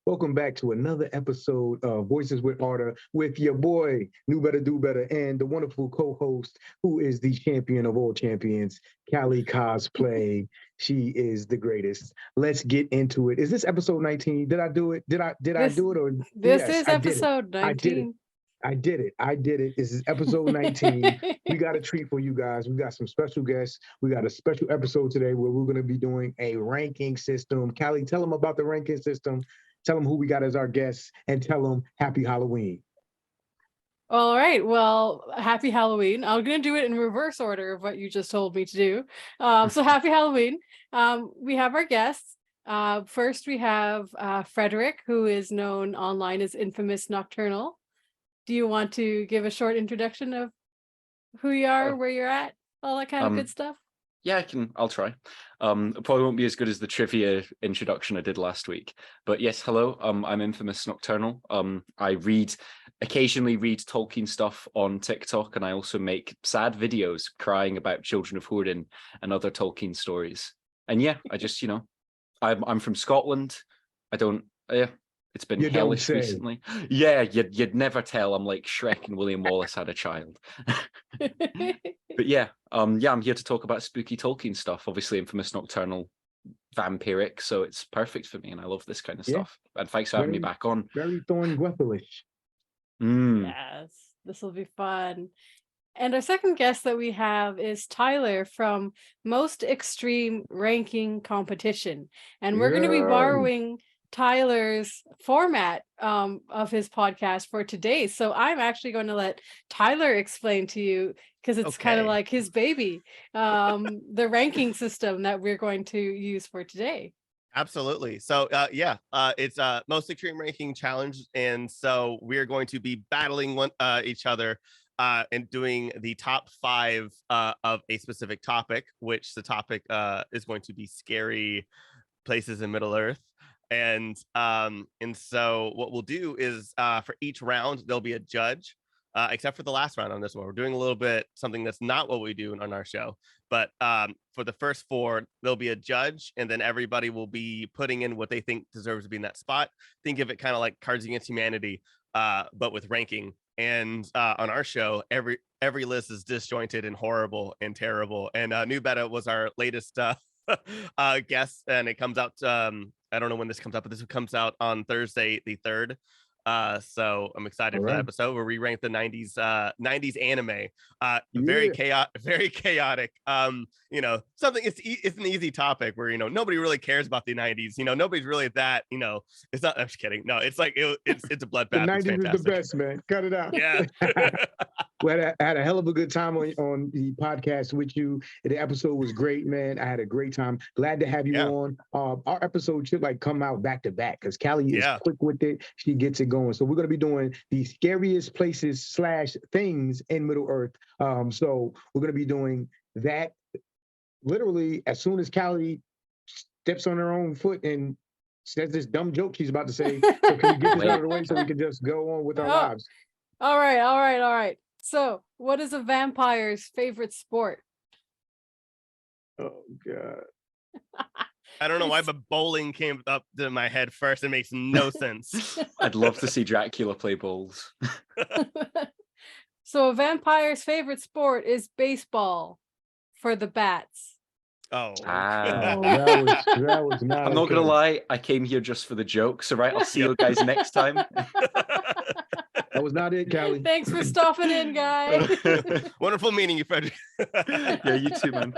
Welcome back to another episode of Voices with Arda with your boy, KnewBettaDoBetta, and the wonderful co-host who is the champion of all champions, KaliCosplay. She is the greatest. Let's get into it. Is this episode 19? Did I do it? Did I This do it? Or this yes, is I did it. episode I did it. 19. I did it. This is episode 19. We got a treat for you guys. We got some special guests. We got a special episode today where we're going to be doing a ranking system. Callie, tell them about the ranking system. Tell them who we got as our guests and tell them happy Halloween. All right. Well, happy Halloween. I'm going to do it in reverse order of what you just told me to do. So happy Halloween. We have our guests. First, we have Frederik, who is known online as Infamous Nocturnal. Do you want to give a short introduction of who you are, where you're at, all that kind of good stuff? Yeah, I'll try. It probably won't be as good as the trivia introduction I did last week. But yes, hello, I'm Infamous Nocturnal. I occasionally read Tolkien stuff on TikTok, and I also make sad videos crying about Children of Húrin and other Tolkien stories. And yeah, I just, I'm from Scotland. It's been hellish recently. Yeah, you'd never tell. I'm like Shrek and William Wallace had a child. But yeah, I'm here to talk about spooky Tolkien stuff. Obviously, Infamous Nocturnal, vampiric, so it's perfect for me, and I love this kind of stuff. And thanks for having me back on. Very Thorn-Gwethelish. Yes, this will be fun. And our second guest that we have is Tyler from Most Extreme Ranking Competition, and we're going to be borrowing Tyler's format of his podcast for today. So I'm actually going to let Tyler explain to you, because it's kind of like his baby, the ranking system that we're going to use for today. Absolutely. So it's Most Extreme Ranking Challenge, and so we're going to be battling each other and doing the top 5 of a specific topic, which the topic is going to be scary places in Middle Earth. And so what we'll do is for each round there'll be a judge, except for the last round on this one. We're doing a little bit something that's not what we do on our show, but for the first 4 there'll be a judge, and then everybody will be putting in what they think deserves to be in that spot. Think of it kind of like Cards Against Humanity, but with ranking. And on our show, every list is disjointed and horrible and terrible. And KnewBetta was our latest guest, and it comes out I don't know when this comes out, but this comes out on Thursday the 3rd. So I'm excited for that episode where we rank the 90s anime. Very chaotic. Something it's an easy topic where nobody really cares about the 90s. Nobody's really that. It's not. I'm just kidding. No, it's like it's a bloodbath. The 90s is the best, man. Cut it out. Yeah. I had a hell of a good time on the podcast with you. The episode was great, man. I had a great time. Glad to have you on. Our episode should come out back to back because Callie is quick with it. She gets it going. So we're going to be doing the scariest places / things in Middle Earth. So we're going to be doing that literally as soon as Callie steps on her own foot and says this dumb joke she's about to say. So can we get this out of the way so we can just go on with our lives? All right. So, what is a vampire's favorite sport? Oh, God. I don't know why, but bowling came up to my head first. It makes no sense. I'd love to see Dracula play bowls. So, a vampire's favorite sport is baseball for the bats. That was not. I'm not gonna lie, I came here just for the jokes. All right, I'll see you guys next time. That was not it, Callie. Thanks for stopping in, guys. Wonderful meeting you, Frederick. Yeah, you too, man.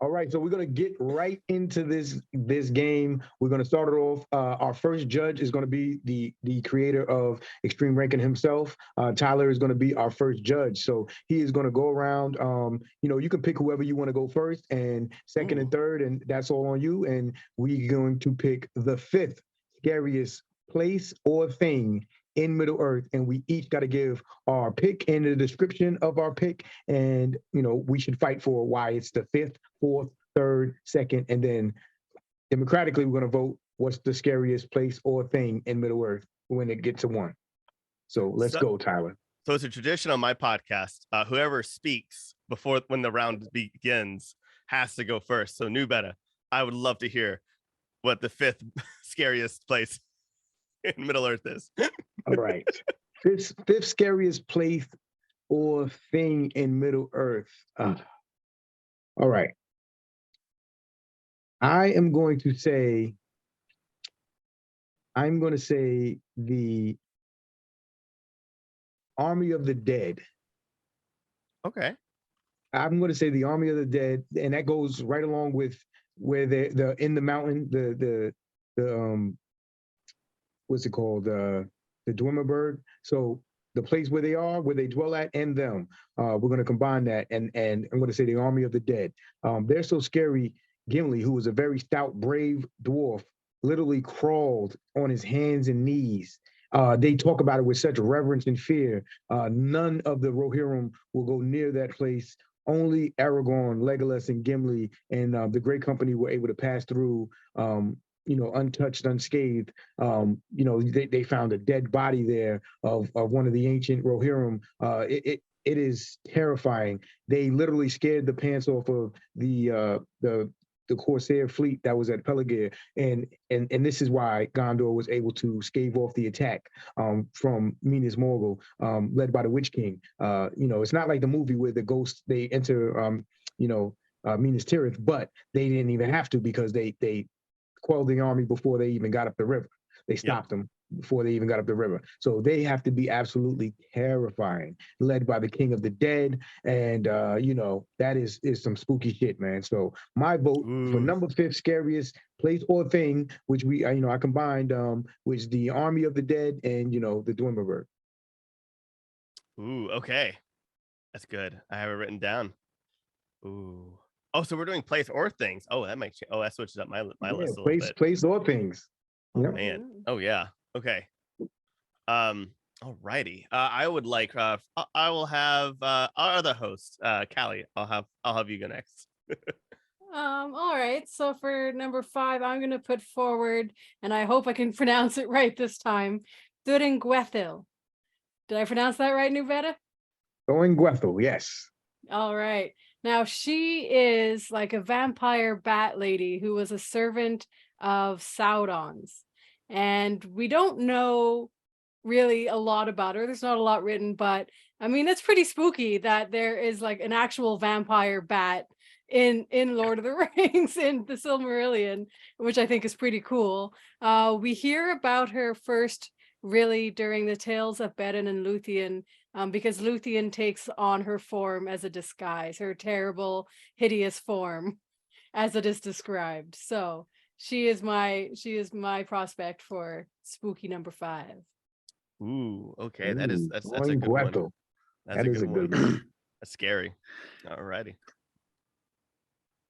All right, so we're gonna get right into this game. We're gonna start it off. Our first judge is gonna be the creator of Extreme Ranking himself. Tyler is gonna be our first judge. So he is gonna go around. You can pick whoever you want to go first and second and third, and that's all on you. And we're going to pick the 5th scariest place or thing in Middle Earth, and we each got to give our pick and the description of our pick, and we should fight for why it's the 5th, 4th, 3rd, 2nd, and then democratically we're going to vote what's the scariest place or thing in Middle Earth when it gets to 1. So let's go, Tyler. So it's a tradition on my podcast. Whoever speaks when the round begins has to go first. So KnewBetta, I would love to hear what the 5th scariest place in Middle Earth is. All right. Fifth scariest place or thing in Middle Earth. All right. I'm going to say the Army of the Dead. Okay. I'm going to say the Army of the Dead, and that goes right along with where the in the mountain, the what's it called, the Dwimmerberg. So the place where they dwell at, and them. We're going to combine that, and I'm going to say the Army of the Dead. They're so scary. Gimli, who was a very stout, brave dwarf, literally crawled on his hands and knees. They talk about it with such reverence and fear. None of the Rohirrim will go near that place. Only Aragorn, Legolas, and Gimli and the Great Company were able to pass through, untouched, unscathed. They found a dead body there of one of the ancient Rohirrim. It is terrifying. They literally scared the pants off of the Corsair fleet that was at Peligir, and this is why Gondor was able to stave off the attack from Minas Morgul, led by the Witch King. It's not like the movie where the ghosts they enter, Minas Tirith, but they didn't even have to because they quelled the army before they even got up the river. They stopped them before they even got up the river. So they have to be absolutely terrifying, led by the King of the Dead. And, that is some spooky shit, man. So my vote for number 5 scariest place or thing, which I combined, was the Army of the Dead and, the Dwimmerberg. Ooh, okay. That's good. I have it written down. Ooh. Oh, so we're doing place or things. Oh, that switches up my list a little bit. Place or things. Oh, man. Oh, yeah. Okay. All righty. I would like. I will have our other host, Callie. I'll have you go next. All right. So for number 5, I'm going to put forward, and I hope I can pronounce it right this time, Durin-Gwethil. Did I pronounce that right, KnewBetta? Durin-Gwethil, yes. All right. Now, she is like a vampire bat lady who was a servant of Sauron's. And we don't know really a lot about her. There's not a lot written, but I mean, it's pretty spooky that there is like an actual vampire bat in Lord of the Rings, in the Silmarillion, which I think is pretty cool. We hear about her first really during the tales of Beren and Luthien, because Luthien takes on her form as a disguise, her terrible, hideous form, as it is described. So she is my prospect for spooky number 5. Ooh, okay. That's a good one. That's a good one. That's scary. All righty.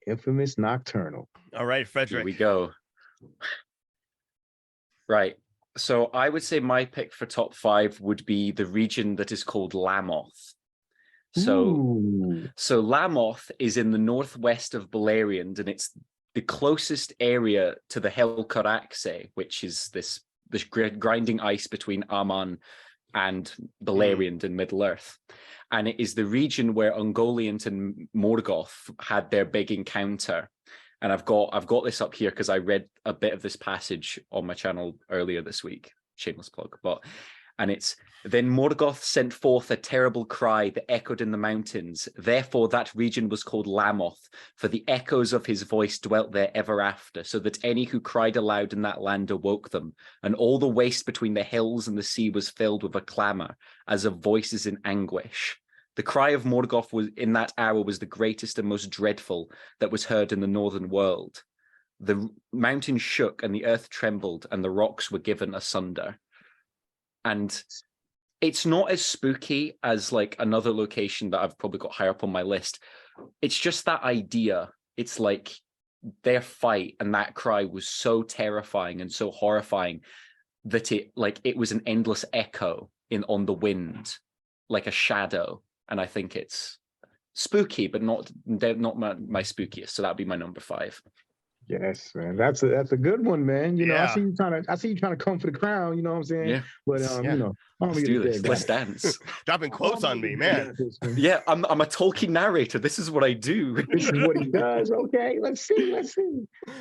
Infamous Nocturnal. All right, Frederik. Here we go. Right. So I would say my pick for top 5 would be the region that is called Lamoth. So Lamoth is in the northwest of Beleriand, and it's the closest area to the Helcaraxe, which is this grinding ice between Aman and Beleriand in Middle Earth. And it is the region where Ungoliant and Morgoth had their big encounter. And I've got this up here because I read a bit of this passage on my channel earlier this week. Shameless plug. And it's, then Morgoth sent forth a terrible cry that echoed in the mountains. Therefore that region was called Lamoth, for the echoes of his voice dwelt there ever after, so that any who cried aloud in that land awoke them. And all the waste between the hills and the sea was filled with a clamour, as of voices in anguish. The cry of Morgoth was in that hour was the greatest and most dreadful that was heard in the northern world. The mountains shook and the earth trembled and the rocks were given asunder. And it's not as spooky as like another location that I've probably got higher up on my list. It's just that idea. It's like their fight and that cry was so terrifying and so horrifying that it was an endless echo on the wind, like a shadow. And I think it's spooky, but not my spookiest. So that'd be my number 5. Yes, man. That's a good one, man. I see you trying to come for the crown, you know what I'm saying? Yeah. But let's do this. Let's dance. Dropping quotes on me, man. Yeah, I'm a Tolkien narrator. This is what I do. This is what he does. Okay, let's see.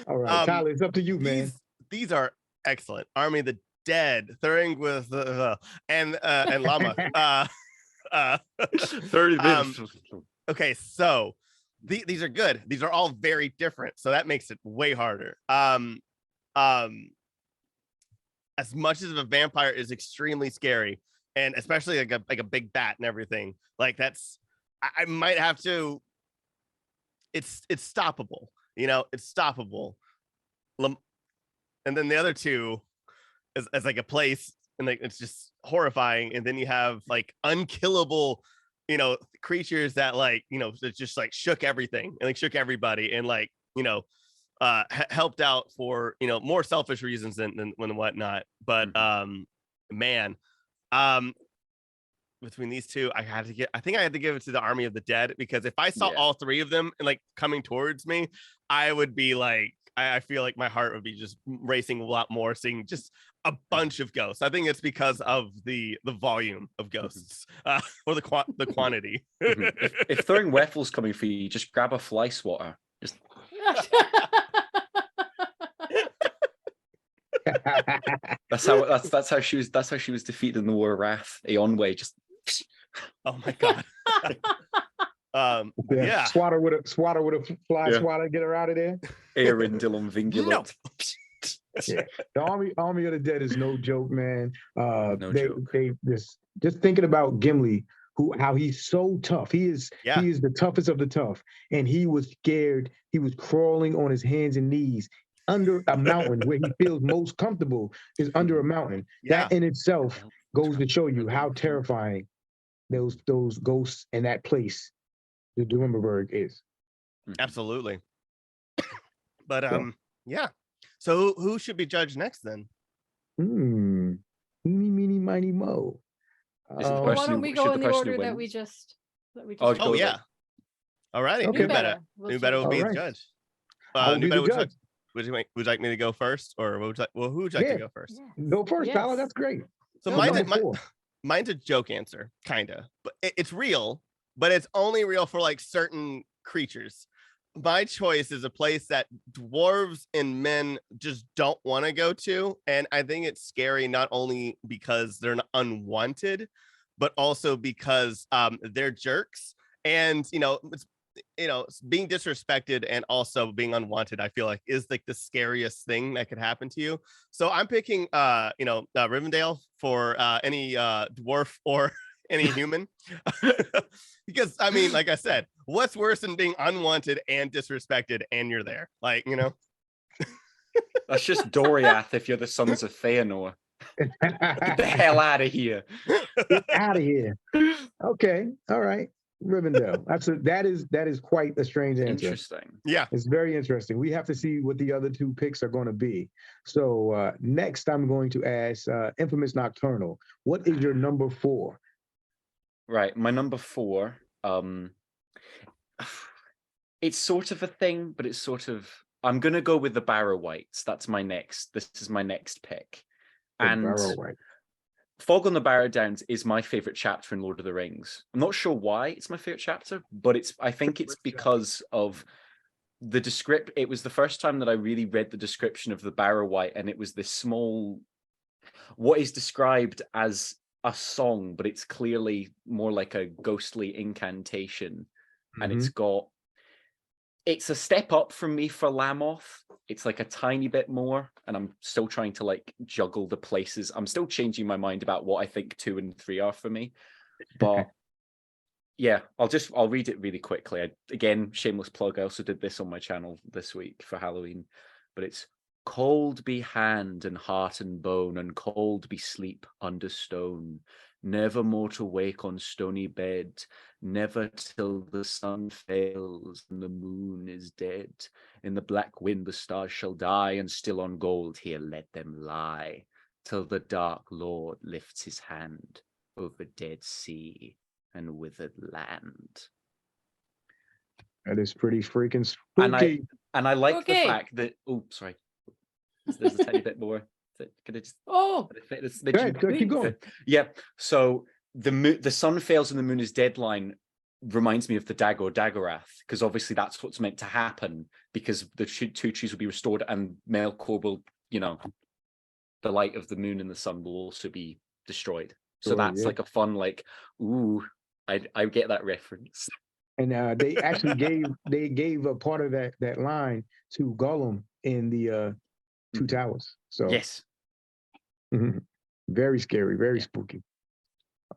All right, Tyler, it's up to you, man. These are excellent. Army of the dead. Thurring with and llama. 30 minutes. Okay, so these are good. These are all very different, so that makes it way harder. As much as a vampire is extremely scary, and especially like a big bat and everything, like that's I might have to. It's stoppable, you know, it's stoppable. And then the other two is like a place, and like it's just horrifying. And then you have like unkillable, you know, creatures that like, you know, that just like shook everything and like shook everybody, and like, you know, helped out for, you know, more selfish reasons than whatnot. But man, between these two, I think I had to give it to the Army of the Dead, because if I saw all three of them and like coming towards me, I would be like, I feel like my heart would be just racing a lot more, seeing just a bunch of ghosts. I think it's because of the volume of ghosts, or the quantity. If throwing Weffle's coming for you, just grab a fly swatter. Just that's how she was defeated in the War of Wrath. Eonway just. Oh my god. Yeah. Swatter with a fly swatter, get her out of there. Arundel Vingulate. Yeah. The Army of the Dead is no joke, man. No joke. They just thinking about Gimli, how he's so tough. He is the toughest of the tough. And he was scared. He was crawling on his hands and knees under a mountain. Where he feels most comfortable is under a mountain. Yeah. That in itself goes to show you how terrifying those ghosts in that place, the Duimberberg, is. Absolutely. But yeah. So who should be judged next then? Eeny, meeny, miny, mo. Why don't we go in the order that we just? Oh yeah. All righty. Okay. KnewBetta will be the judge. KnewBetta, would you like me to go first, or who would you like to go first? Go first, Tyler. That's great. So mine's a joke answer, kind of, but it's real, but it's only real for like certain creatures. My choice is a place that dwarves and men just don't want to go to, and I think it's scary not only because they're unwanted, but also because they're jerks, and it's being disrespected and also being unwanted, I feel like is like the scariest thing that could happen to you. So I'm picking Rivendell for any dwarf or any human, because I mean, like I said, what's worse than being unwanted and disrespected and you're there? Like, you know. That's just Doriath if you're the sons of Feanor. Get the hell out of here. Get out of here. Okay. All right. Rivendell. That is quite a strange answer. Interesting. Yeah. It's very interesting. We have to see what the other two picks are going to be. So next I'm going to ask Infamous Nocturnal. What is your number 4? Right. My number 4. It's sort of a thing, but it's sort of, I'm gonna go with the Barrow Wights. This is my next pick. Barrow Wight. Fog on the Barrow Downs is my favorite chapter in Lord of the Rings. I'm not sure why it's my favorite chapter, but I think it's because of the descript. It was the first time that I really read the description of the Barrow Wight, and it was this small, what is described as a song, but it's clearly more like a ghostly incantation. And it's a step up from me for Lamoth. It's like a tiny bit more, and I'm still trying to like juggle the places. I'm still changing my mind about what I think 2 and 3 are for me. But yeah, I'll read it really quickly. Again, shameless plug, I also did this on my channel this week for Halloween. But it's cold be hand and heart and bone, and cold be sleep under stone. Never more to wake on stony bed, never till the sun fails and the moon is dead. In the black wind the stars shall die, and still on gold here let them lie, till the dark Lord lifts his hand over dead sea and withered land. That is pretty freaking spooky. And I like the fact that, oh, sorry, there's a tiny bit more. Could I just? Oh, keep going. Yeah. So the sun fails and the moon is dead line reminds me of the Dagor Dagorath, because obviously that's what's meant to happen, because the 2 trees will be restored and Melkor will, the light of the moon and the sun will also be destroyed. So Sure, that's yeah. like a fun, like, ooh, I get that reference. And they actually gave a part of that line to Gollum in the Two Towers. So Yes. very scary, very Yeah. spooky.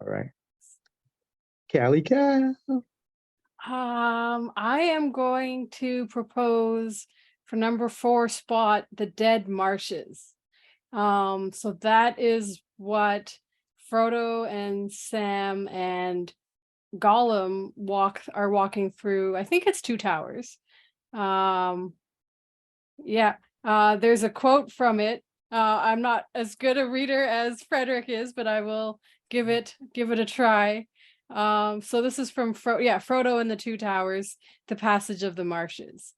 All right. KaliCosplay. I am going to propose for number 4 spot, the Dead Marshes. So that is what Frodo and Sam and Gollum are walking through. I think it's Two Towers. Yeah. There's a quote from it. I'm not as good a reader as Frederik is, but I will give it a try. So this is from Frodo and the Two Towers, the Passage of the Marshes.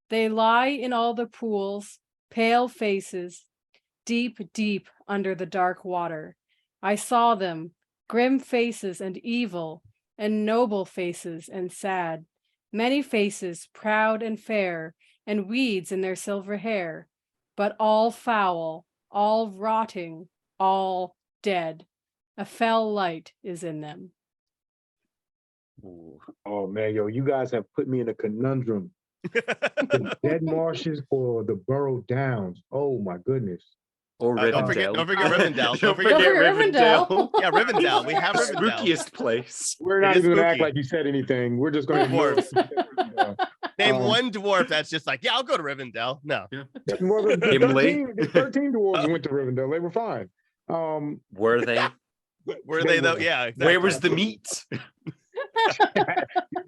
They lie in all the pools, pale faces, deep, deep under the dark water. I saw them, grim faces and evil, and noble faces and sad, many faces proud and fair, and weeds in their silver hair, but all foul, all rotting, all dead. A fell light is in them. Ooh. Oh man, yo, you guys have put me in a conundrum. The Dead Marshes or the Burrow Downs. Oh my goodness. Or Don't forget Rivendell. Don't forget Rivendell. Yeah, Rivendell. We have Rivendell. Spookiest place. We're not It is even gonna act spooky. like you said anything. We're just gonna ignore Dwarves. Name one dwarf that's just like, yeah, I'll go to Rivendell. No. More than Gimli. 13 dwarves went to Rivendell. They were fine. Were they? Were they though? Yeah, exactly. Where was the meat? You're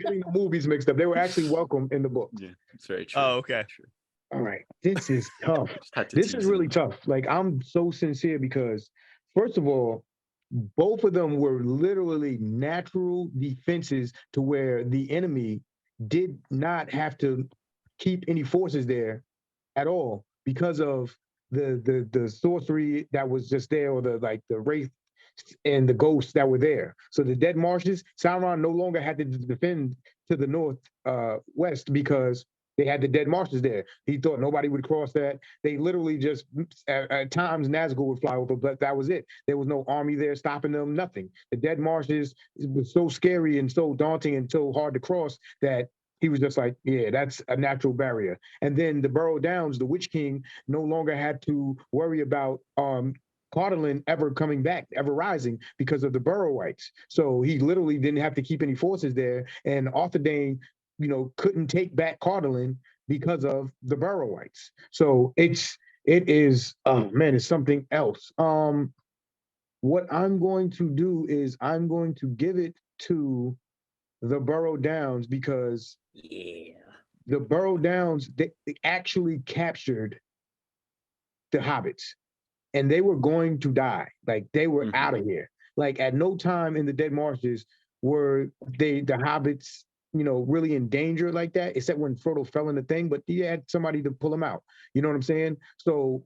getting the movies mixed up. They were actually welcome in the book. Yeah, it's very true. Oh, okay. True. All right. This is tough. Just had to This is tease really them. tough. Like, I'm so sincere because, first of all, both of them were literally natural defenses to where the enemy did not have to keep any forces there at all because of the sorcery that was just there, or the wraith and the ghosts that were there. So the Dead Marshes, Sauron no longer had to defend to the north west because they had the Dead Marshes there. He thought nobody would cross that. They literally just, at times, Nazgul would fly over, but that was it. There was no army there stopping them, nothing. The Dead Marshes was so scary and so daunting and so hard to cross that he was just like, yeah, that's a natural barrier. And then the Burrow Downs, the Witch King, no longer had to worry about Cardolan ever coming back, ever rising because of the Burrowites. So he literally didn't have to keep any forces there. And Arthedain, couldn't take back Cardolan because of the Burrowites. So it is, oh man, it's something else. What I'm going to do is I'm going to give it to the Burrow Downs because the Burrow Downs, they actually captured the hobbits. And they were going to die. Like, they were out of here. Like, at no time in the Dead Marshes were the hobbits, really in danger like that, except when Frodo fell in the thing, but he had somebody to pull him out. You know what I'm saying? So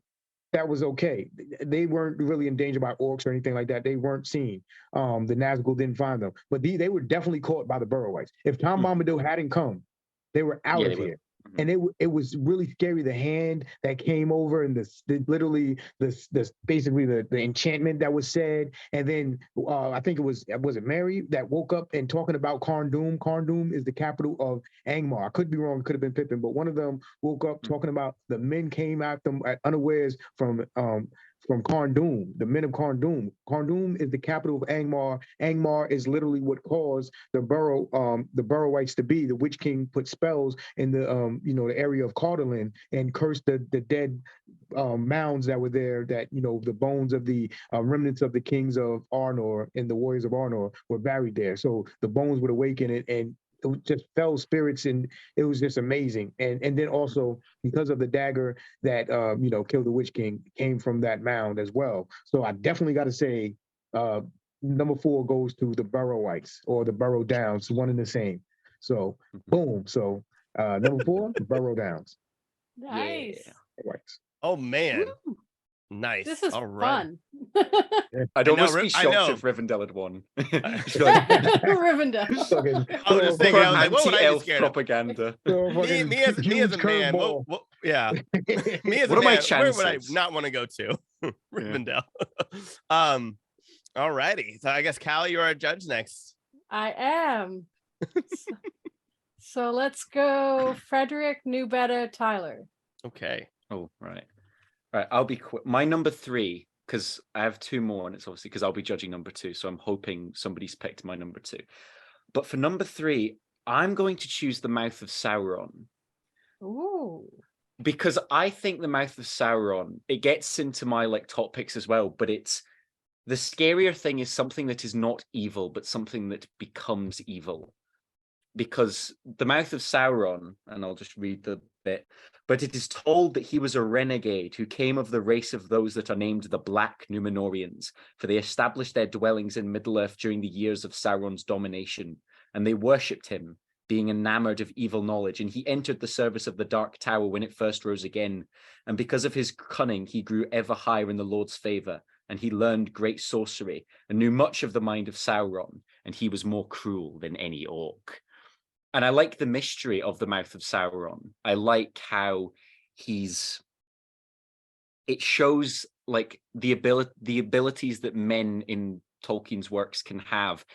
that was okay. They weren't really in danger by orcs or anything like that. They weren't seen. The Nazgul didn't find them. But they were definitely caught by the Burrowites. If Tom Bombadil hadn't come, they were out of here. And it was really scary. The hand that came over and basically the enchantment that was said. And then I think was it Mary that woke up and talking about Karn Dûm. Karn Dûm is the capital of Angmar. I could be wrong. It could have been Pippin, but one of them woke up talking about the men came at them at unawares from Karn Dûm, the men of Karn Dûm. Karn Dûm is the capital of Angmar. Angmar is literally what caused the Burrowites to be. The Witch King put spells in the area of Cardolan and cursed the dead mounds that were there, that the bones of the remnants of the kings of Arnor and the warriors of Arnor were buried there. So the bones would awaken and it was just fell spirits, and it was just amazing. And then also because of the dagger that killed the Witch King came from that mound as well. So I definitely got to say number 4 goes to the Burrowites or the Burrow Downs, one and the same. So boom. So number 4, Burrow Downs. Nice. Right. Oh man. Woo. Nice. This is all right. fun. I'd almost be I know. shocked if Rivendell had won. Just be like, Rivendell. Fucking I was just thinking, I was like, what would I be anti-elf scared of? propaganda. Me as a man, yeah. Me as What a are my man, where would I chances? not want to go to? Rivendell. All righty. So I guess Callie, you're our judge next. I am. So let's go Frederik, KnewBetta, Tyler. Okay. Oh, right. Right, I'll be quick. My number 3, because I have 2 more, and it's obviously because I'll be judging number 2, so I'm hoping somebody's picked my number 2. But for number 3, I'm going to choose the Mouth of Sauron. Ooh. Because I think the Mouth of Sauron, it gets into my top picks as well, but it's the scarier thing is something that is not evil, but something that becomes evil. Because the Mouth of Sauron, and I'll just read the bit, but it is told that he was a renegade who came of the race of those that are named the Black Númenóreans, for they established their dwellings in Middle-earth during the years of Sauron's domination, and they worshipped him, being enamored of evil knowledge, and he entered the service of the Dark Tower when it first rose again, and because of his cunning he grew ever higher in the Lord's favour, and he learned great sorcery, and knew much of the mind of Sauron, and he was more cruel than any orc. And I like the mystery of the Mouth of Sauron. I like how it shows the abilities that men in Tolkien's works can have,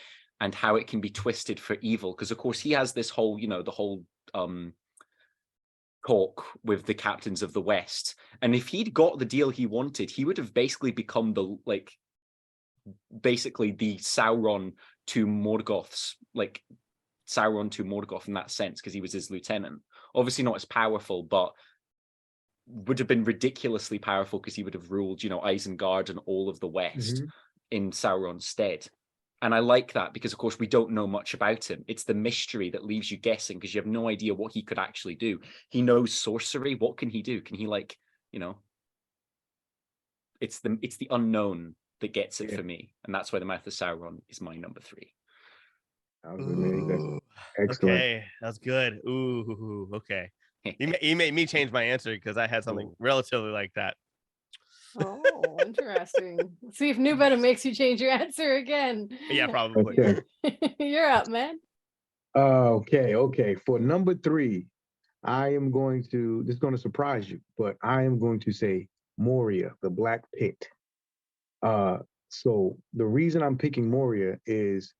and how it can be twisted for evil. Because of course he has this whole, the whole talk with the captains of the West. And if he'd got the deal he wanted, he would have basically become the Sauron to Morgoth's Sauron to Morgoth in that sense, because he was his lieutenant. Obviously not as powerful, but would have been ridiculously powerful because he would have ruled, Isengard and all of the West in Sauron's stead. And I like that because, of course, we don't know much about him. It's the mystery that leaves you guessing because you have no idea what he could actually do. He knows sorcery. What can he do? Can he it's the unknown that gets it for me. And that's why the Mouth of Sauron is my number 3. That was really good. Excellent. Okay, that's good. Ooh, okay. You made me change my answer because I had something relatively like that. Oh, interesting. Let's see if KnewBetta makes you change your answer again. Yeah, probably. Okay. You're up, man. Okay. For number 3, I am going to, this is going to surprise you, but I am going to say Moria, the Black Pit. So the reason I'm picking Moria is,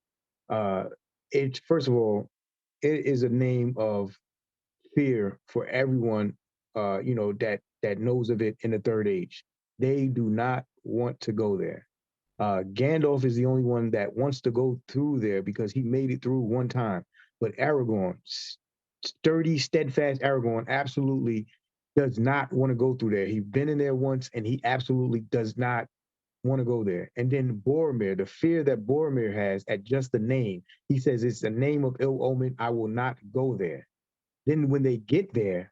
it's first of all, it is a name of fear for everyone, that knows of it in the Third Age. They do not want to go there. Gandalf is the only one that wants to go through there because he made it through one time. But Aragorn, sturdy, steadfast Aragorn, absolutely does not want to go through there. He's been in there once, and he absolutely does not want to go there. And then Boromir, the fear that Boromir has at just the name, he says it's a name of ill omen. I will not go there. Then when they get there,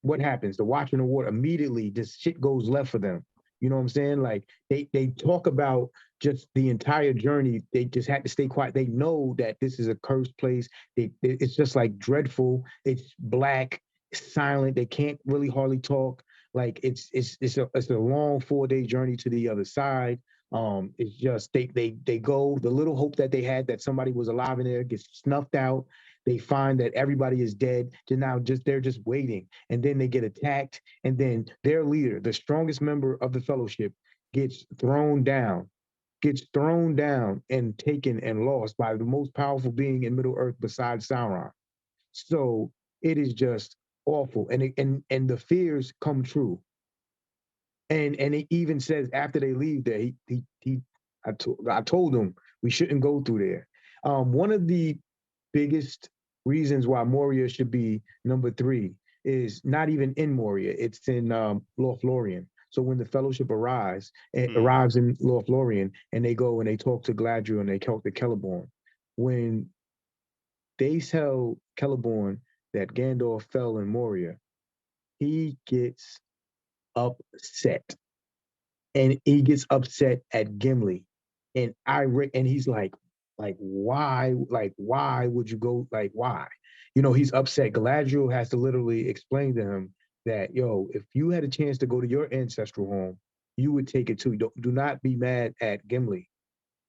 what happens? The Watcher in the Water, immediately just shit goes left for them. You know what I'm saying? They talk about just the entire journey. They just had to stay quiet. They know that this is a cursed place. It's just dreadful. It's black, it's silent. They can't really hardly talk. It's a long 4-day journey to the other side. It's just they go, the little hope that they had that somebody was alive in there gets snuffed out. They find that everybody is dead. They're just waiting, and then they get attacked, and then their leader, the strongest member of the Fellowship, gets thrown down and taken and lost by the most powerful being in Middle Earth besides Sauron. So it is just awful, and the fears come true. And it even says after they leave there, I told him we shouldn't go through there. One of the biggest reasons why Moria should be number 3 is not even in Moria; it's in Lothlorien. So when the Fellowship arrives in Lothlorien, and they go and they talk to Galadriel and they talk to Celeborn, when they tell Celeborn that Gandalf fell in Moria, he gets upset, and he gets upset at Gimli, and he's like why would you go, why? He's upset. Galadriel has to literally explain to him that, if you had a chance to go to your ancestral home, you would take it too. Do not be mad at Gimli.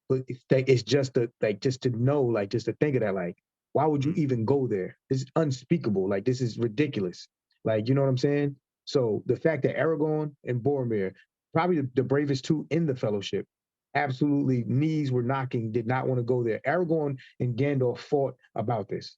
But it's just just to know, like just to think of that, like, why would you even go there? It's unspeakable. Like, this is ridiculous. Like, you know what I'm saying? So the fact that Aragorn and Boromir, probably the bravest two in the Fellowship, absolutely knees were knocking, did not want to go there. Aragorn and Gandalf fought about this.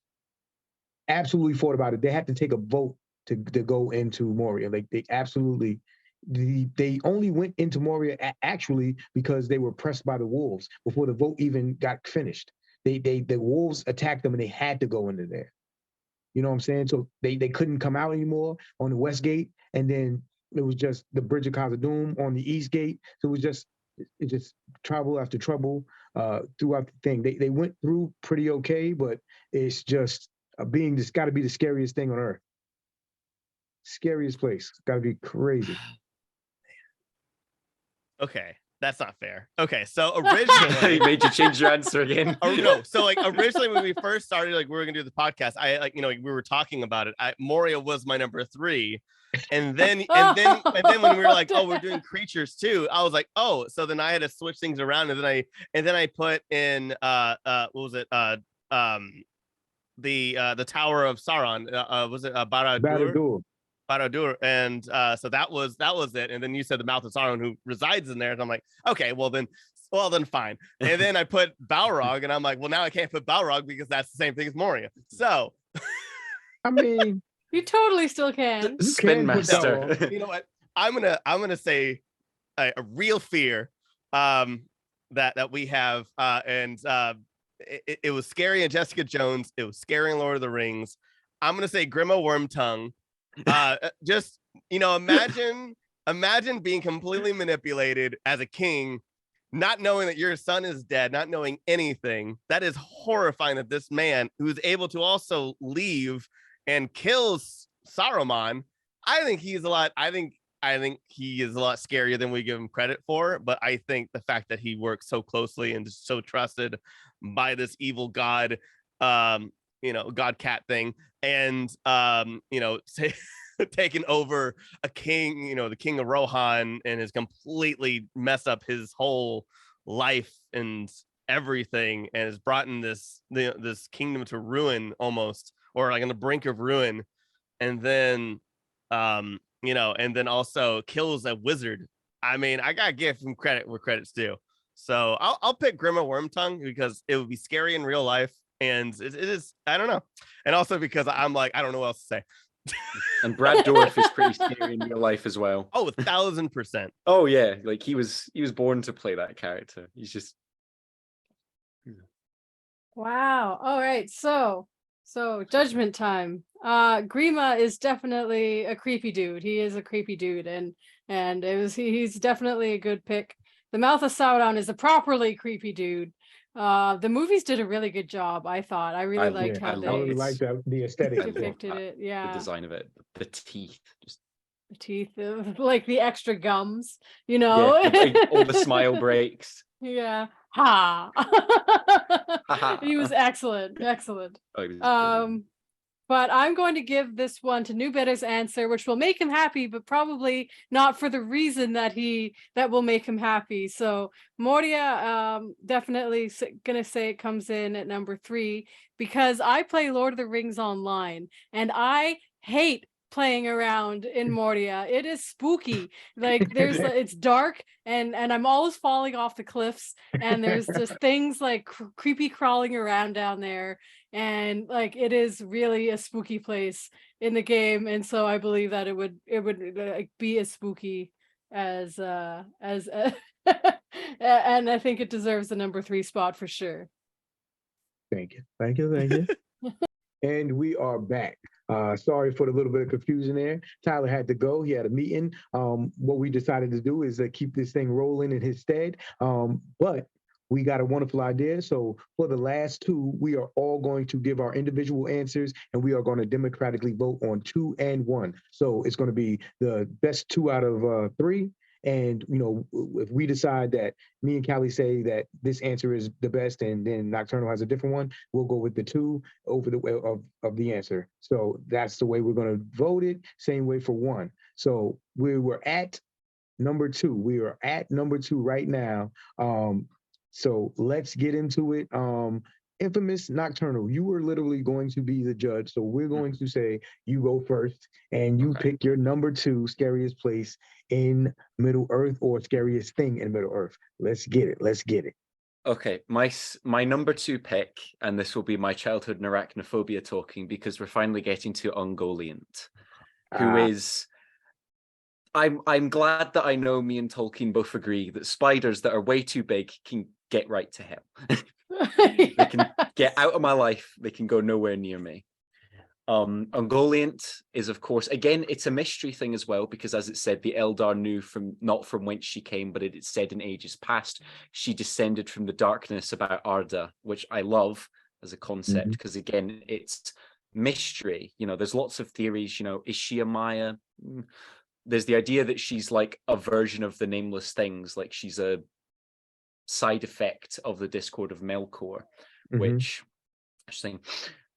Absolutely fought about it. They had to take a vote to go into Moria. Like, they absolutely, they only went into Moria actually because they were pressed by the wolves before the vote even got finished. The wolves attacked them and they had to go into there. You know what I'm saying? So they couldn't come out anymore on the west gate, and then it was just the Bridge of Khazad-dûm on the east gate. So it just trouble after trouble throughout the thing. They went through pretty okay, but it's just this got to be the scariest thing on earth. Scariest place. Got to be crazy. Okay, that's not fair. Okay, so originally He made you change your answer again. Oh no! So like originally when we first started, like we were gonna do the podcast, we were talking about it. Moria was my number 3, and then when we were like, oh, we're doing creatures too, I was like, oh, so then I had to switch things around, and then I put in what was it the Tower of Sauron, was it Barad-dûr? Barad-dûr, and so that was it. And then you said the Mouth of Sauron, who resides in there, and I'm like, okay, well then fine. And then I put Balrog, and I'm like, well, now I can't put Balrog because that's the same thing as Moria. So, I mean, You totally still can. Spin master. you know what? I'm gonna say a real fear that we have, and it was scary in Jessica Jones. It was scary in Lord of the Rings. I'm gonna say Grima Wormtongue. Just imagine being completely manipulated as a king, not knowing that your son is dead, not knowing anything. That is horrifying. That this man who's able to also leave and kills Saruman, I think he is a lot scarier than we give him credit for. But I think the fact that he works so closely and is so trusted by this evil god, god cat thing, and taken over a king, the king of Rohan, and has completely messed up his whole life and everything, and has brought in this kingdom to ruin, almost, or like on the brink of ruin, and then and then also kills a wizard. I mean, I gotta give him credit where credit's due. So I'll pick Grima Wormtongue because it would be scary in real life. And it is, I don't know. And also because I'm like, I don't know what else to say. And Brad Dourif is pretty scary in real life as well. Oh, 1,000%. Oh yeah, like he was born to play that character. He's just Wow. All right. So judgment time. Grima is definitely a creepy dude. He is a creepy dude, and he's definitely a good pick. The Mouth of Sauron is a properly creepy dude. The movies did a really good job, I thought. I really liked how they liked the aesthetic depicted it. Yeah, the design of it, the teeth, just the teeth, like the extra gums, yeah, all the smile breaks. Yeah, ha. He was excellent. But I'm going to give this one to KnewBetta's answer, which will make him happy, but probably not for the reason that will make him happy. So Moria, definitely gonna say it comes in at number 3 because I play Lord of the Rings online, and I hate playing around in Moria. It is spooky. Like it's dark, and I'm always falling off the cliffs, and there's just things like creepy crawling around down there. And like it is really a spooky place in the game, and so I believe that it would be as spooky as and I think it deserves the number 3 spot for sure. Thank you. And we are back. Sorry for the little bit of confusion there. Tyler had to go. He had a meeting. What we decided to do is keep this thing rolling in his stead. But we got a wonderful idea. So for the last 2, we are all going to give our individual answers, and we are going to democratically vote on 2 and 1. So it's going to be the best 2 out of 3. And, if we decide that me and Callie say that this answer is the best, and then Nocturnal has a different one, we'll go with the 2 over the way of the answer. So that's the way we're going to vote it. Same way for 1. So we were at number 2. We are at number 2 right now. So let's get into it. Infamous Nocturnal, you were literally going to be the judge. So we're going to say you go first and you pick your number 2 scariest place in Middle Earth or scariest thing in Middle Earth. Let's get it. Let's get it. Okay, my number 2 pick, and this will be my childhood arachnophobia talking, because we're finally getting to Ungoliant, who is... I'm glad that I know me and Tolkien both agree that spiders that are way too big can get right to hell. They can get out of my life. They can go nowhere near me. Ungoliant is, of course, again, it's a mystery thing as well, because as it said, the Eldar knew not from whence she came, but it said in ages past, she descended from the darkness about Arda, which I love as a concept, because again, it's mystery. You know, there's lots of theories, you know, is she a Maya? There's the idea that she's like a version of the Nameless Things, like she's a side effect of the Discord of Melkor, which interesting.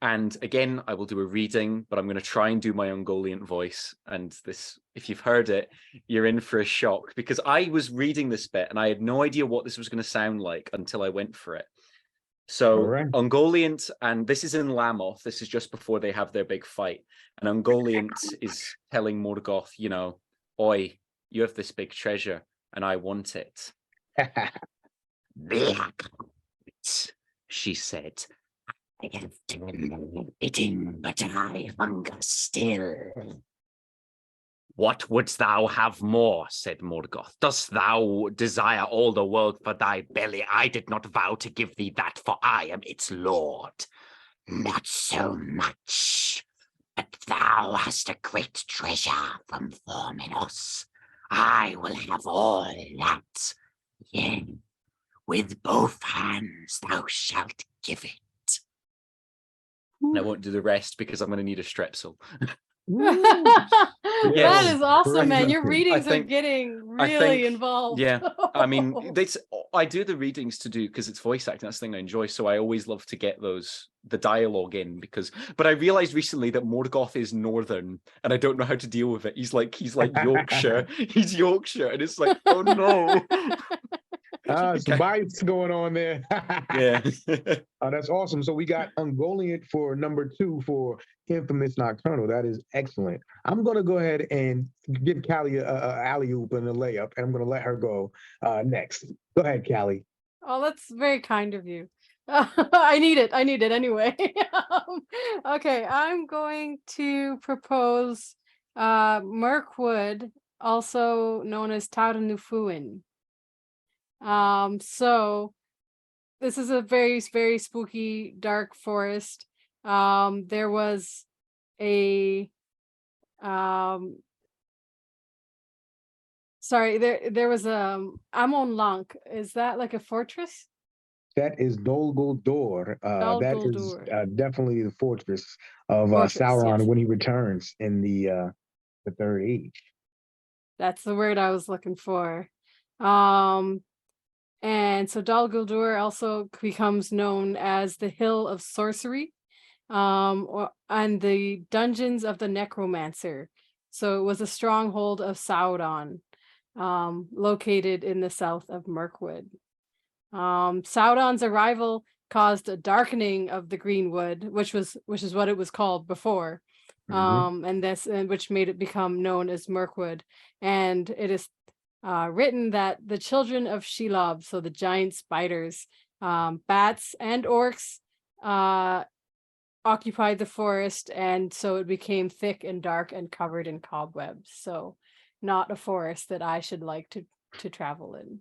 And again, I will do a reading, but I'm going to try and do my Ungoliant voice. And this, if you've heard it, you're in for a shock, because I was reading this bit and I had no idea what this was going to sound like until I went for it. So Ungoliant, and this is in Lamoth, this is just before they have their big fight. And Ungoliant is telling Morgoth, you know, oi, you have this big treasure and I want it. She said, I have done eating, but I hunger still. What wouldst thou have more? Said Morgoth. Dost thou desire all the world for thy belly? I did not vow to give thee that, for I am its lord. Not so much, but thou hast a great treasure from Forminos. I will have all that. Yea, with both hands thou shalt give it. And I won't do the rest because I'm going to need a strepsil. That is awesome, man. Your readings are getting really involved. Yeah, I mean, I do the readings to do because it's voice acting. That's the thing I enjoy. So I always love to get the dialogue in, but I realized recently that Morgoth is northern and I don't know how to deal with it. He's like Yorkshire. He's Yorkshire, and it's like, oh no. Some bites going on there. Yeah. That's awesome. So we got Ungoliant for number 2 for Infamous Nocturnal. That is excellent. I'm going to go ahead and give Callie a alley-oop and a layup, and I'm going to let her go next. Go ahead, Callie. Oh, that's very kind of you. I need it anyway. Okay, I'm going to propose Mirkwood, also known as Taudanufuin. So this is a very, very spooky, dark forest. There was a there was Amon Lank. Is that like a fortress? That is Dol Guldur. That is definitely the fortress of Sauron when he returns in the Third Age. That's the word I was looking for. And so Dol Guldur also becomes known as the Hill of Sorcery, and the Dungeons of the Necromancer. So it was a stronghold of Sauron, located in the south of Mirkwood. Sauron's arrival caused a darkening of the Greenwood, which is what it was called before, and which made it become known as Mirkwood. And it is written that the children of Shelob, so the giant spiders, bats, and orcs, occupied the forest, and so it became thick and dark and covered in cobwebs. So, not a forest that I should like to travel in.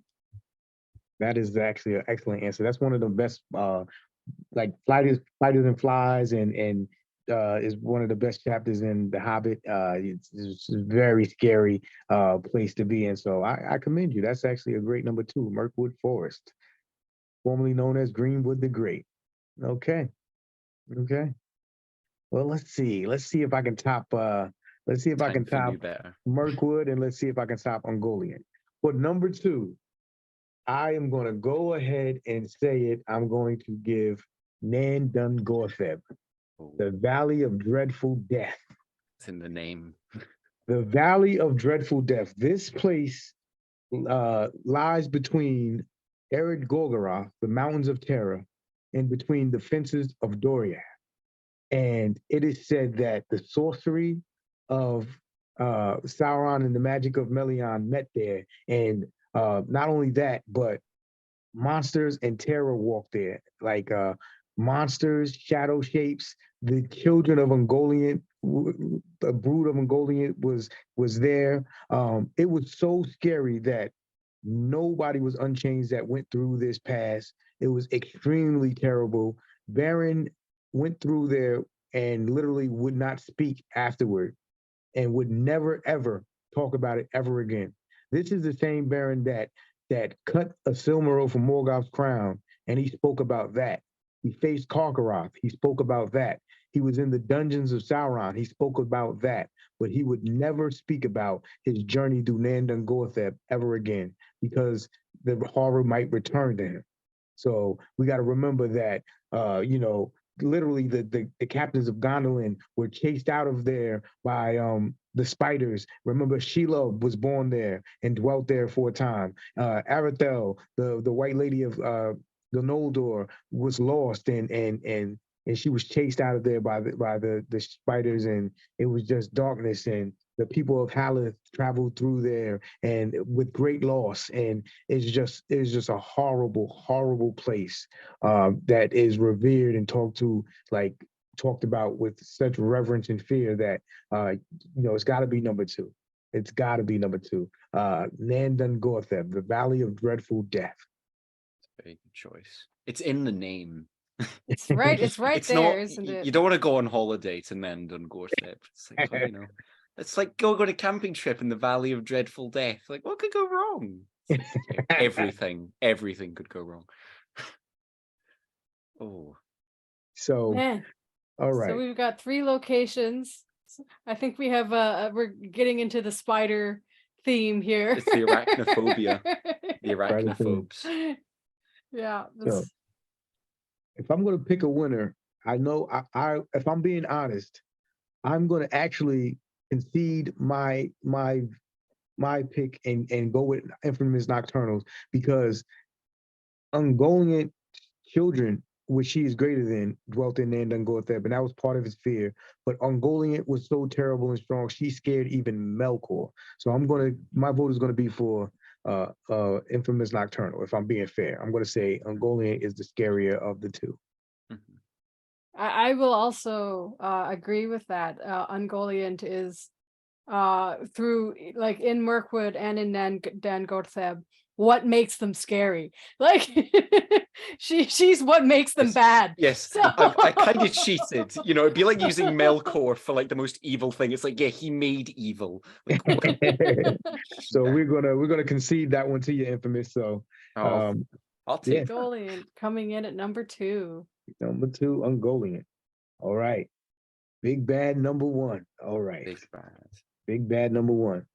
That is actually an excellent answer. That's one of the best, like Spiders and Flies, and is one of the best chapters in The Hobbit. It's a very scary place to be in. So I commend you. That's actually a great number 2, Mirkwood Forest, formerly known as Greenwood the Great. Okay. Well, let's see if I can top. Let's see if I can top Mirkwood, and let's see if I can top Ungoliant. But number 2, I am going to go ahead and say it. I'm going to give Nan Dun Gortheb, the Valley of Dreadful Death. It's in the name. The Valley of Dreadful Death. This place lies between Ered Gorgoroth, the Mountains of Terror, and between the fences of Doriath. And it is said that the sorcery of Sauron and the magic of Melian met there. And not only that, but monsters and terror walked there. Like monsters, shadow shapes, the children of Ungoliant, the brood of Ungoliant was there. It was so scary that nobody was unchanged that went through this pass. It was extremely terrible. Baron went through there and literally would not speak afterward and would never ever talk about it ever again. This is the same Baron that cut a Silmaril from Morgoth's crown, and he spoke about that. He faced Karkaroth. He spoke about that. He was in the dungeons of Sauron. He spoke about that, but he would never speak about his journey through Nandun Gortheb ever again because the horror might return to him. So we got to remember that, literally the captains of Gondolin were chased out of there by the spiders. Remember, Sheila was born there and dwelt there for a time. Arathel, the white lady of the Noldor, was lost and she was chased out of there by the spiders, and it was just darkness. And the people of Haleth traveled through there and with great loss. And it's just a horrible, horrible place that is revered and talked about with such reverence and fear that it's got to be number two. It's got to be number two. Nandun Gortheb, the Valley of Dreadful Death. Very good choice. It's in the name. It's right. It's right there, not, isn't it? You don't want to go on holiday to Nandun Gortheb. It's like, it's like go on a camping trip in the Valley of Dreadful Death. Like, what could go wrong? Everything could go wrong. Oh. So, Man. All right. So we've got 3 locations. I think we have we're getting into the spider theme here. It's the arachnophobia. The arachnophobes. Yeah. So, if I'm going to pick a winner, I know if I'm being honest, I'm going to actually concede my pick and go with Infamous Nocturnals because Ungoliant children, which she is greater than, dwelt in Nandun Gortheb, and that was part of his fear. But Ungoliant was so terrible and strong, she scared even Melkor. So my vote is gonna be for Infamous Nocturnal. If I'm being fair, I'm gonna say Ungoliant is the scarier of the two. I will also agree with that. Ungoliant is through like in Mirkwood and in Dan Gortheb, what makes them scary. Like she's what makes them bad. Yes, so... I kind of cheated. It'd be like using Melkor for like the most evil thing. It's like, yeah, he made evil. Like, so we're gonna concede that one to you, Infamous. So I'll take Ungoliant coming in at number 2. Number 2, Ungoliant. All right. Big bad number 1. All right. Big bad number 1.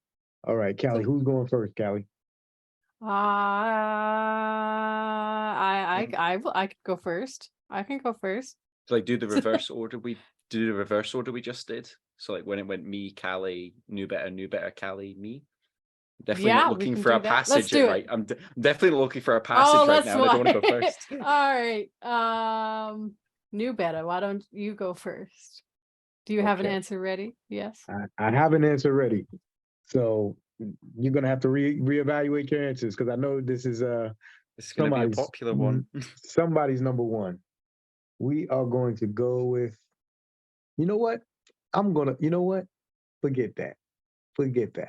All right, Callie, who's going first, Callie? I could go first. I can go first. So like do the reverse order we just did. So like when it went me, Callie, KnewBettaDoBetta, Callie, me. Definitely not looking for a passage, right? I'm definitely looking for a passage right now. I don't want to go first. All right. KnewBetta, why don't you go first? Do you have an answer ready? Yes. I have an answer ready. So you're gonna have to reevaluate your answers because I know this is gonna be a popular one. Somebody's number 1. We are going to go with, forget that.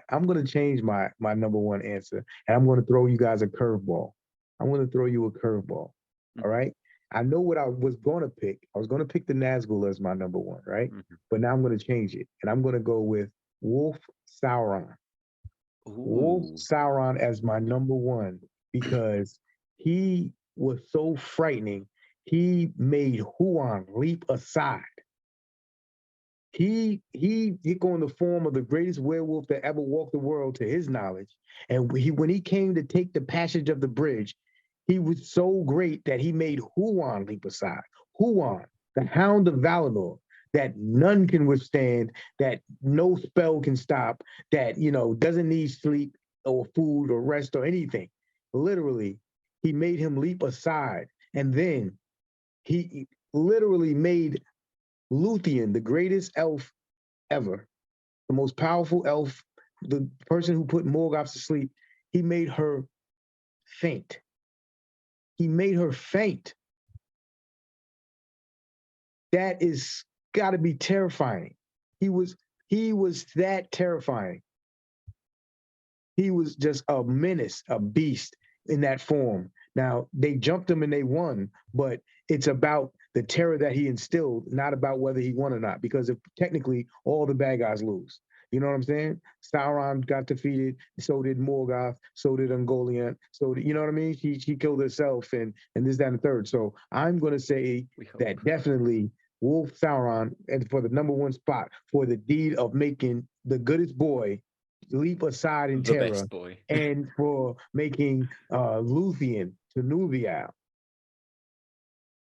I'm gonna change my number 1 answer, and I'm gonna throw you guys a curveball. I'm gonna throw you a curveball. All right. I know what I was gonna pick. I was gonna pick the Nazgul as my number 1, right? But now I'm gonna change it, and I'm gonna go with Wolf Sauron. Wolf Sauron as my number 1 because he was so frightening. He made Huan leap aside. He took on the form of the greatest werewolf that ever walked the world to his knowledge. And when he came to take the passage of the bridge, he was so great that he made Huan leap aside. Huan, the Hound of Valinor, that none can withstand, that no spell can stop, that doesn't need sleep, or food or rest or anything. Literally, he made him leap aside. And then he literally made Luthien, the greatest elf ever, the most powerful elf, the person who put Morgoth to sleep, he made her faint. He made her faint. That is got to be terrifying. He was that terrifying. He was just a menace, a beast in that form. Now, they jumped him and they won, but it's about the terror that he instilled, not about whether he won or not, because if technically all the bad guys lose. You know what I'm saying? Sauron got defeated, so did Morgoth, so did Ungoliant, so did, you know what I mean? She killed herself and this, that, and the third. So I'm going to say that definitely Wolf Sauron, and for the #1 spot, for the deed of making the goodest boy leap aside in terror, best boy. and for making Luthien to Nuvial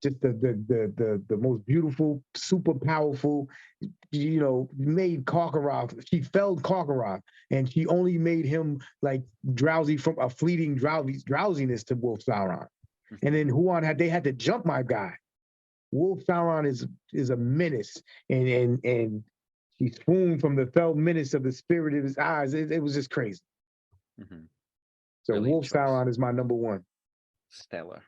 just the most beautiful, super powerful, made Karkaroth. She felled Karkaroth, and she only made him like drowsy from a fleeting drowsiness to Wolf Sauron. And then Huan had to jump my guy. Wolf Sauron is a menace, and he swooned from the fell menace of the spirit in his eyes. It was just crazy. Mm-hmm. So Brilliant Wolf choice. Sauron is my #1. Stellar.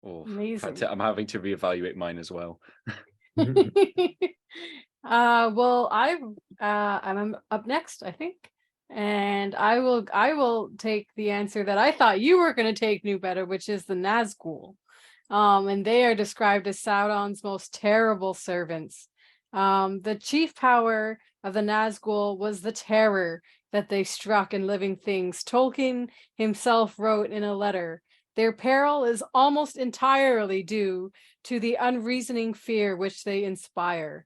Oh, amazing. I'm having to reevaluate mine as well. Well, I'm up next, I think, and I will take the answer that I thought you were going to take, KnewBetta, which is the Nazgul. And they are described as Sauron's most terrible servants. The chief power of the Nazgul was the terror that they struck in living things. Tolkien himself wrote in a letter, "Their peril is almost entirely due to the unreasoning fear which they inspire."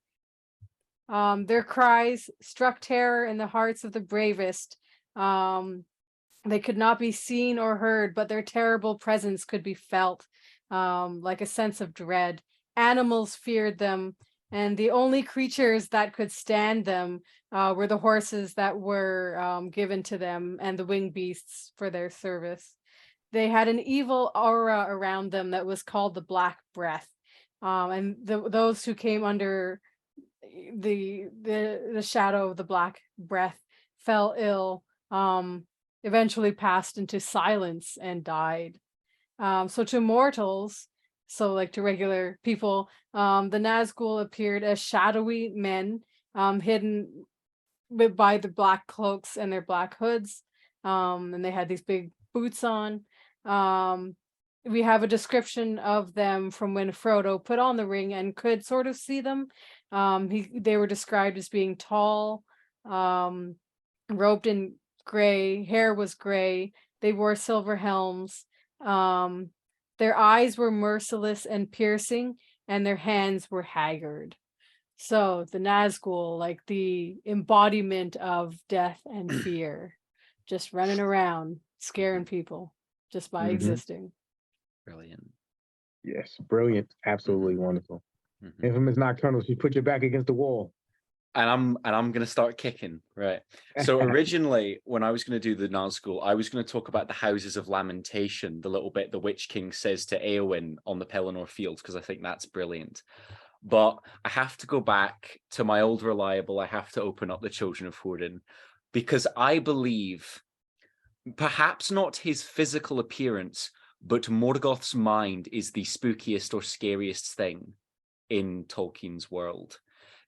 Their cries struck terror in the hearts of the bravest. They could not be seen or heard, but their terrible presence could be felt, like a sense of dread. Animals feared them, and the only creatures that could stand them were the horses that were given to them and the winged beasts for their service. They had an evil aura around them that was called the Black Breath, and those who came under the shadow of the Black Breath fell ill, eventually passed into silence and died. So to mortals, so like to regular people, the Nazgul appeared as shadowy men, hidden by the black cloaks and their black hoods, and they had these big boots on. We have a description of them from when Frodo put on the ring and could sort of see them. They were described as being tall, robed in gray, hair was gray, they wore silver helms, their eyes were merciless and piercing, and their hands were haggard. So the Nazgul, like the embodiment of death and fear, just running around, scaring people just by existing. Brilliant. Yes, brilliant. Absolutely wonderful. Infamous Nocturnal, she put your back against the wall. And I'm gonna start kicking, right? So originally, when I was gonna do the Nazgul, I was gonna talk about the Houses of Lamentation, the little bit the Witch King says to Éowyn on the Pelennor Fields, because I think that's brilliant. But I have to go back to my old reliable. I have to open up the Children of Húrin, because I believe, perhaps not his physical appearance, but Morgoth's mind is the spookiest or scariest thing in Tolkien's world.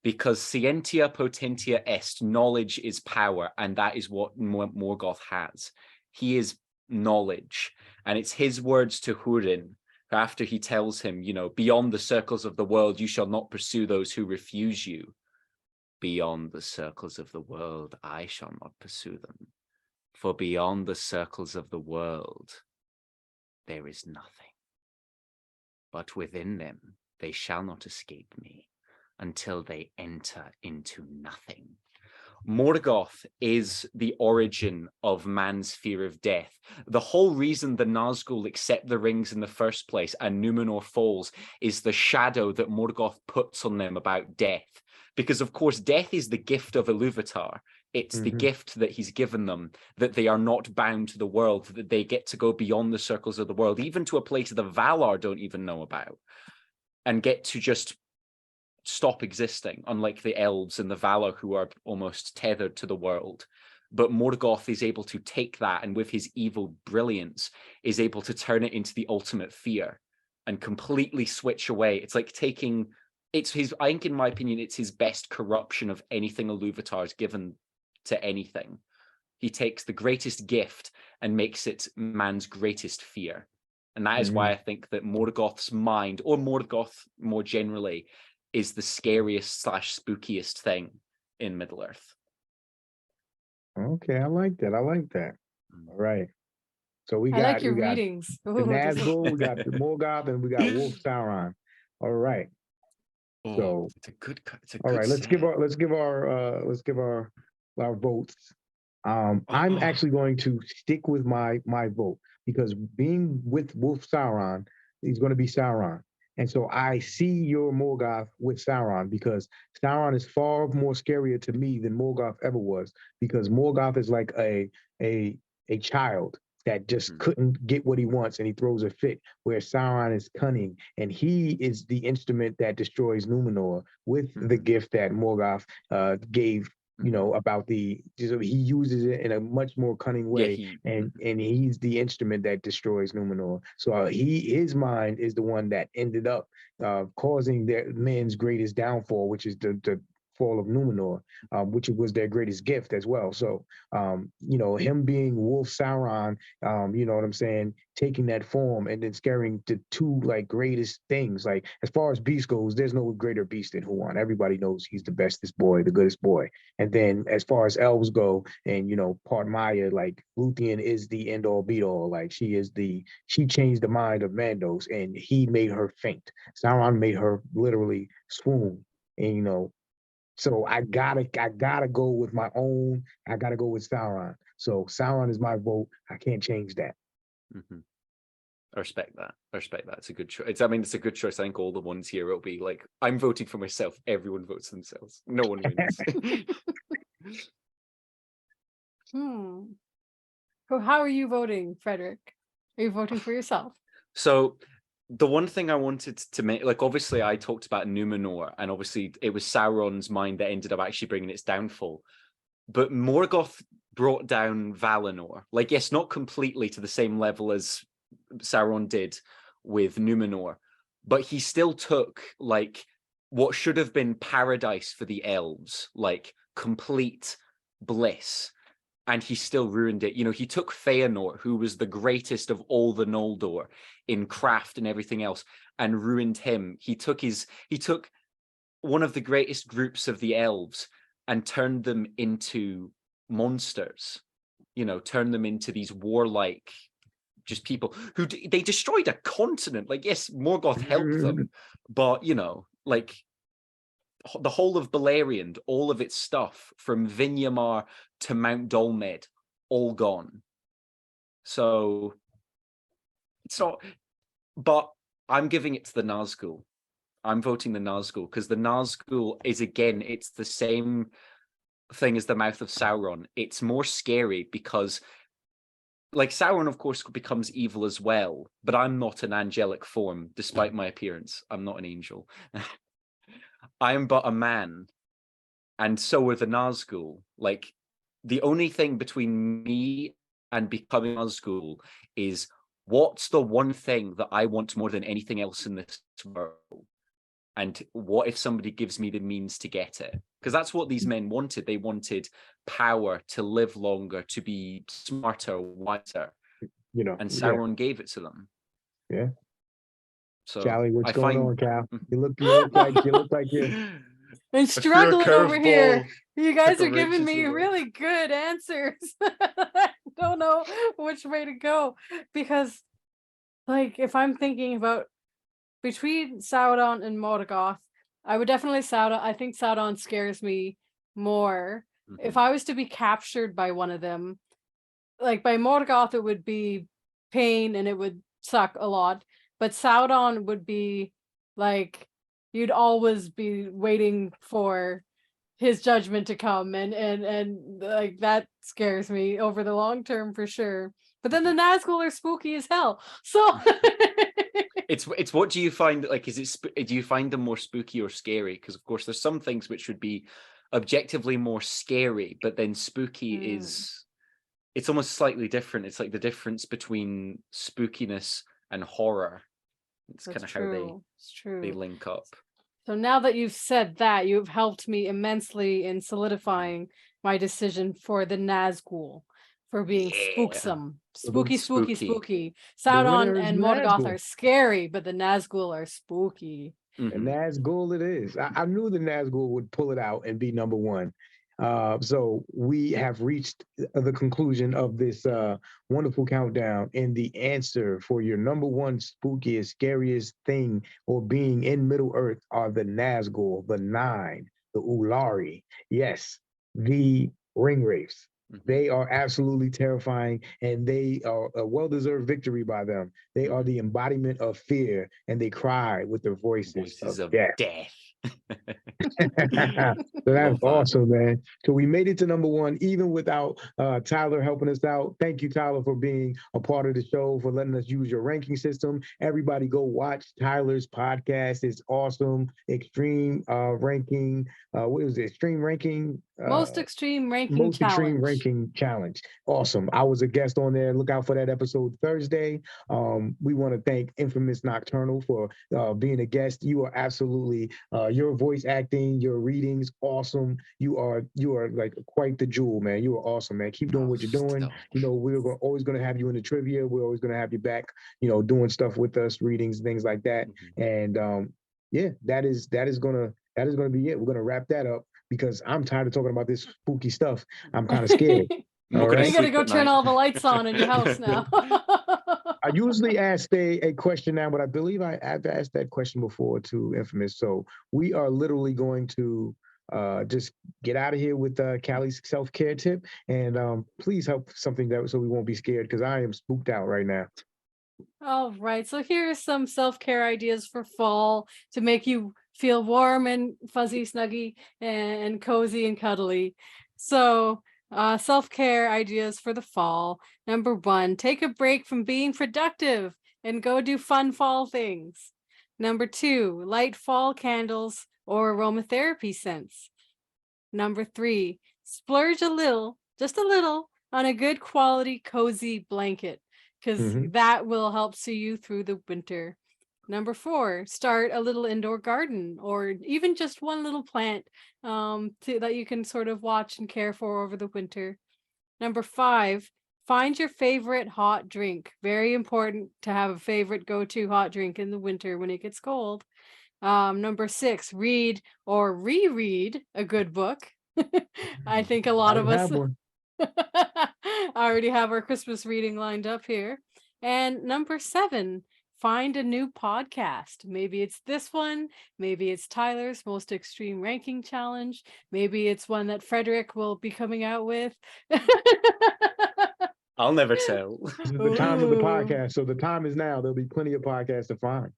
Because scientia potentia est, knowledge is power, and that is what Morgoth has. He is knowledge, and it's his words to Húrin after he tells him, beyond the circles of the world, you shall not pursue those who refuse you. Beyond the circles of the world, I shall not pursue them. For beyond the circles of the world, there is nothing. But within them, they shall not escape me until they enter into nothing. Morgoth is the origin of man's fear of death. The whole reason the Nazgul accept the rings in the first place and Númenor falls is the shadow that Morgoth puts on them about death. Because, of course, death is the gift of Ilúvatar It's the gift that he's given them, that they are not bound to the world, that they get to go beyond the circles of the world, even to a place the Valar don't even know about, and get to just stop existing, unlike the elves and the Valar, who are almost tethered to the world. But Morgoth is able to take that, and with his evil brilliance, is able to turn it into the ultimate fear and completely switch away. It's like taking, it's his, I think in my opinion, it's his best corruption of anything Ilúvatar's given to anything. He takes the greatest gift and makes it man's greatest fear. And that is why I think that Morgoth's mind, or Morgoth more generally, is the scariest / spookiest thing in Middle-earth. Okay, I like that. I like that. All right. So we got, I like your we got readings. the Nazgul, we got the Morgoth, and we got Wolf Sauron. All right. So it's a good. All right, let's give our votes. I'm actually going to stick with my vote, because being with Wolf Sauron, he's going to be Sauron. And so I see your Morgoth with Sauron, because Sauron is far more scarier to me than Morgoth ever was, because Morgoth is like a child that just couldn't get what he wants and he throws a fit, where Sauron is cunning and he is the instrument that destroys Numenor with the gift that Morgoth gave, you know, about he uses it in a much more cunning way, and he's the instrument that destroys Numenor. So his mind is the one that ended up causing their men's greatest downfall, which is the fall of Numenor, which was their greatest gift as well. So, you know, him being Wolf Sauron, you know what I'm saying, taking that form and then scaring the two like greatest things. Like as far as beast goes, there's no greater beast than Huan. Everybody knows he's the bestest boy, the goodest boy. And then as far as elves go, and you know, part Maya, like Luthien is the end all be all. Like she changed the mind of Mandos, and he made her faint. Sauron made her literally swoon. And you know, so I gotta go with my own. I gotta go with Sauron. So Sauron is my vote. I can't change that. I respect that. It's a good choice. I mean, it's a good choice. I think all the ones here will be like, I'm voting for myself. Everyone votes themselves. No one wins. So how are you voting, Frederik? Are you voting for yourself? So the one thing I wanted to make, like, obviously I talked about Numenor, and obviously it was Sauron's mind that ended up actually bringing its downfall. But Morgoth brought down Valinor. Like, yes, not completely to the same level as Sauron did with Numenor, but he still took, like, what should have been paradise for the elves, like, complete bliss, and he still ruined it. You know, he took Feanor, who was the greatest of all the Noldor in craft and everything else, and ruined him. He took one of the greatest groups of the elves and turned them into monsters, you know, turned them into these warlike just people who they destroyed a continent. Like, yes, Morgoth helped them, but you know, like the whole of Beleriand, all of its stuff from Vinyamar to Mount Dolmed, all gone. So it's not, but I'm giving it to the Nazgul. I'm voting the Nazgul, because the Nazgul is, again, it's the same thing as the Mouth of Sauron. It's more scary because, like, Sauron, of course, becomes evil as well, but I'm not an angelic form, despite my appearance. I'm not an angel. I am but a man, and so are the Nazgul. Like, the only thing between me and becoming Nazgul is, what's the one thing that I want more than anything else in this world? And what if somebody gives me the means to get it? Because that's what these men wanted. They wanted power, to live longer, to be smarter, wiser. You know, and Sauron gave it to them. Yeah. So Charlie, what's going on, Cal? You look like you're I'm struggling over here. You guys are giving me really good answers. I don't know which way to go, because, like, if I'm thinking about between Sauron and Morgoth, I would definitely Sauron. I think Sauron scares me more. If I was to be captured by one of them, like by Morgoth, it would be pain and it would suck a lot. But Sauron would be like, you'd always be waiting for his judgment to come, and like that scares me over the long term for sure. But then the Nazgul are spooky as hell. So it's what do you find, like, do you find them more spooky or scary? Because of course there's some things which would be objectively more scary, but then spooky is, it's almost slightly different. It's like the difference between spookiness and horror. It's kind of how they link up. So now that you've said that, you've helped me immensely in solidifying my decision for the Nazgul, for being spooksome. Spooky. Sauron and Morgoth are scary, but the Nazgul are spooky. The Nazgul it is. I knew the Nazgul would pull it out and be number one. So we have reached the conclusion of this wonderful countdown, and the answer for your number one spookiest, scariest thing or being in Middle Earth are the Nazgul, the Nine, the Ulari. Yes, the Ringwraiths. They are absolutely terrifying, and they are a well-deserved victory by them. They are the embodiment of fear, and they cry with their voices of death. So that's awesome, man. So we made it to number one, even without Tyler helping us out. Thank you, Tyler, for being a part of the show, for letting us use your ranking system. Everybody go watch Tyler's podcast. It's awesome. Extreme ranking. What was it? Extreme ranking. Most extreme ranking challenge. Awesome. I was a guest on there. Look out for that episode Thursday. We want to thank Infamous Nocturnal for being a guest. You are absolutely your voice acting, your readings, awesome. You are like quite the jewel, man. You are awesome, man. Keep doing what you're doing. You know, we're always going to have you in the trivia. We're always going to have you back, you know, doing stuff with us, readings, things like that. And yeah, that is gonna be it. We're gonna wrap that up because I'm tired of talking about this spooky stuff. I'm kind of scared. All right? You gotta go turn all the lights on in your house now. I usually ask a question now, but I believe I've asked that question before to Infamous. So we are literally going to just get out of here with Kali's self-care tip, and please help something so we won't be scared, because I am spooked out right now. All right, so here are some self-care ideas for fall to make you feel warm and fuzzy, snuggy, and cozy and cuddly. So self-care ideas for the fall. Number one, take a break from being productive and go do fun fall things. Number two, light fall candles or aromatherapy scents. Number three, splurge a little, just a little, on a good quality cozy blanket, because that will help see you through the winter. Number four, start a little indoor garden, or even just one little plant that you can sort of watch and care for over the winter. Number five, find your favorite hot drink. Very important to have a favorite go-to hot drink in the winter when it gets cold. Number six, read or reread a good book. I think a lot of us already have our Christmas reading lined up here. And number seven, find a new podcast. Maybe it's this one, maybe it's Tyler's Most Extreme Ranking Challenge, maybe it's one that Frederik will be coming out with. I'll never tell. This is the time of the podcast, so the time is now. There'll be plenty of podcasts to find.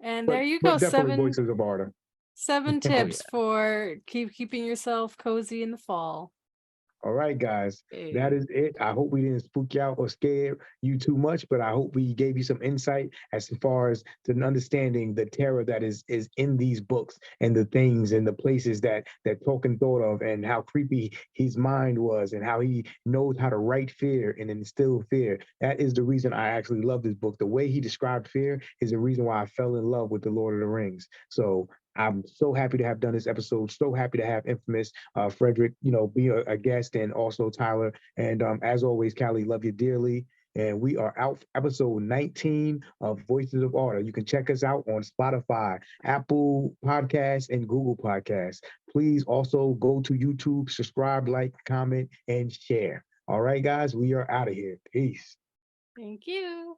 And there you go, Voices of Arda. 7 tips for keeping yourself cozy in the fall. All right, guys, that is it. I hope we didn't spook you out or scare you too much, but I hope we gave you some insight as far as to understanding the terror that is in these books and the things and the places that Tolkien thought of, and how creepy his mind was, and how he knows how to write fear and instill fear. That is the reason I actually love this book. The way he described fear is the reason why I fell in love with The Lord of the Rings. So I'm so happy to have done this episode. So happy to have Infamous Frederik, be a guest, and also Tyler. And as always, Kali, love you dearly. And we are out for episode 19 of Voices of Arda. You can check us out on Spotify, Apple Podcasts, and Google Podcasts. Please also go to YouTube, subscribe, like, comment, and share. All right, guys, we are out of here. Peace. Thank you.